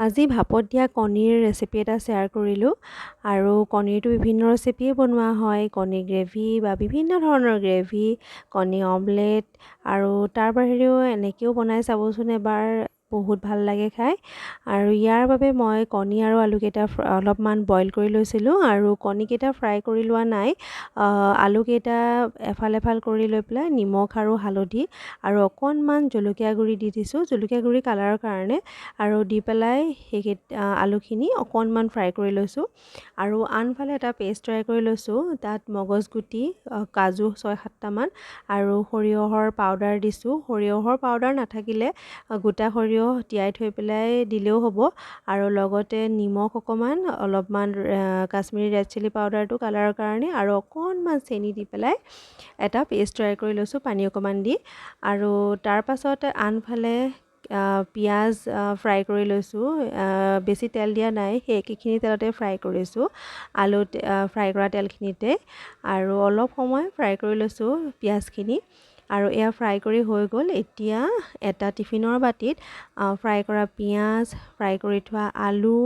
আজি ভাপত দিয়া কণীৰ ৰেচিপি এটা শ্বেয়াৰ কৰিলোঁ আৰু কণীৰটো বিভিন্ন ৰেচিপিয়ে বনোৱা হয় কণী গ্ৰেভি বা বিভিন্ন ধৰণৰ গ্ৰেভি কণী অমলেট আৰু তাৰ বাহিৰেও এনেকৈও বনাই চাবচোন এবাৰ বহুত ভাল লাগে খাই আৰু ইয়াৰ বাবে মই কণী আৰু আলুকেইটা অলপমান বইল কৰি লৈছিলোঁ আৰু কণীকেইটা ফ্ৰাই কৰি লোৱা নাই আলুকেইটা এফাল এফাল কৰি লৈ পেলাই নিমখ আৰু হালধি আৰু অকণমান জলকীয়া গুড়ি দি দিছোঁ জলকীয়া গুড়ি কালাৰৰ কাৰণে আৰু দি পেলাই আলুখিনি অকণমান ফ্ৰাই কৰি লৈছোঁ আৰু আনফালে এটা পেষ্ট তৈয়াৰ কৰি লৈছোঁ তাত মগজগুটি কাজু 6-7টামান আৰু সৰিয়হৰ পাউডাৰ দিছোঁ সৰিয়হৰ পাউডাৰ নাথাকিলে গোটা সৰিয়হ তিয়াই থৈ পেলাই দিলেও হ'ব আৰু লগতে নিমখ অকণমান অলপমান কাশ্মীৰী ৰেড চিলি পাউডাৰটো কালাৰৰ কাৰণে আৰু অকণমান চেনি দি পেলাই এটা পেষ্ট তৈয়াৰ কৰি লৈছোঁ পানী অকণমান দি আৰু তাৰ পাছতে আনফালে পিঁয়াজ ফ্ৰাই কৰি লৈছোঁ বেছি তেল দিয়া নাই সেই একেখিনি তেলতে ফ্ৰাই কৰিছোঁ আলু ফ্ৰাই কৰা তেলখিনিতে আৰু অলপ সময় ফ্ৰাই কৰি লৈছোঁ পিঁয়াজখিনি আৰু এয়া ফ্ৰাই কৰি হৈ গ'ল এতিয়া এটা টিফিনৰ বাটিত ফ্ৰাই কৰা পিঁয়াজ ফ্ৰাই কৰি থোৱা আলু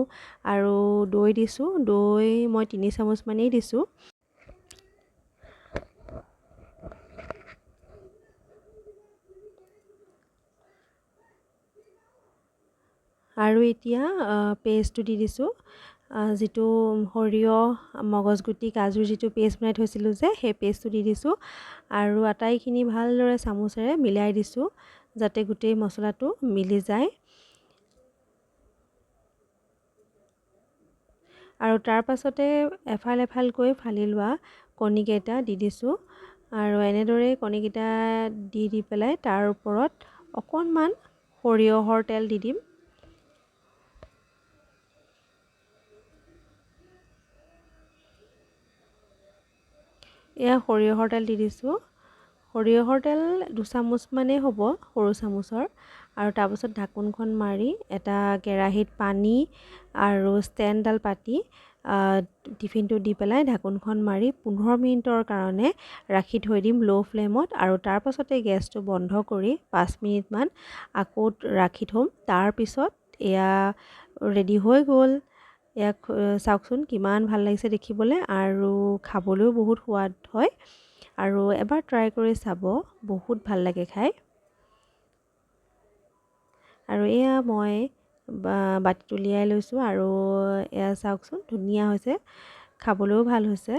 আৰু দৈ দিছোঁ দৈ মই 3 চামুচমানেই দিছোঁ আৰু এতিয়া পেষ্টটো দি দিছোঁ যিটো সৰিয়হ মগজগুটি কাজুৰ যিটো পেষ্ট বনাই থৈছিলোঁ যে সেই পেষ্টটো দি দিছোঁ আৰু আটাইখিনি ভালদৰে চামুচেৰে মিলাই দিছোঁ যাতে গোটেই মছলাটো মিলি যায় আৰু তাৰ পাছতে এফাল এফালকৈ ফালি লোৱা কণীকেইটা দি দিছোঁ আৰু এনেদৰে কণীকেইটা দি পেলাই তাৰ ওপৰত অকণমান সৰিয়হৰ তেল দি দিম এয়া সৰিয়হৰ তেল দি দিছোঁ সৰিয়হৰ তেল 2 চামুচমানেই হ'ব সৰু চামুচৰ আৰু তাৰপাছত ঢাকোনখন মাৰি এটা কেৰাহীত পানী আৰু ষ্টেণ্ডডাল পাতি টিফিনটো দি পেলাই ঢাকোনখন মাৰি 15 মিনিটৰ কাৰণে ৰাখি থৈ দিম ল' ফ্লেমত আৰু তাৰ পাছতে গেছটো বন্ধ কৰি 5 মিনিটমান আকৌ ৰাখি থ'ম তাৰপিছত এয়া ৰেডি হৈ গ'ল ইয়াক চাওকচোন কিমান ভাল লাগিছে দেখিবলৈ আৰু খাবলৈও বহুত সোৱাদ হয় আৰু এবাৰ ট্ৰাই কৰি চাব বহুত ভাল লাগে খাই আৰু এয়া মই বাটিত উলিয়াই লৈছোঁ আৰু এয়া চাওকচোন ধুনীয়া হৈছে খাবলৈও ভাল হৈছে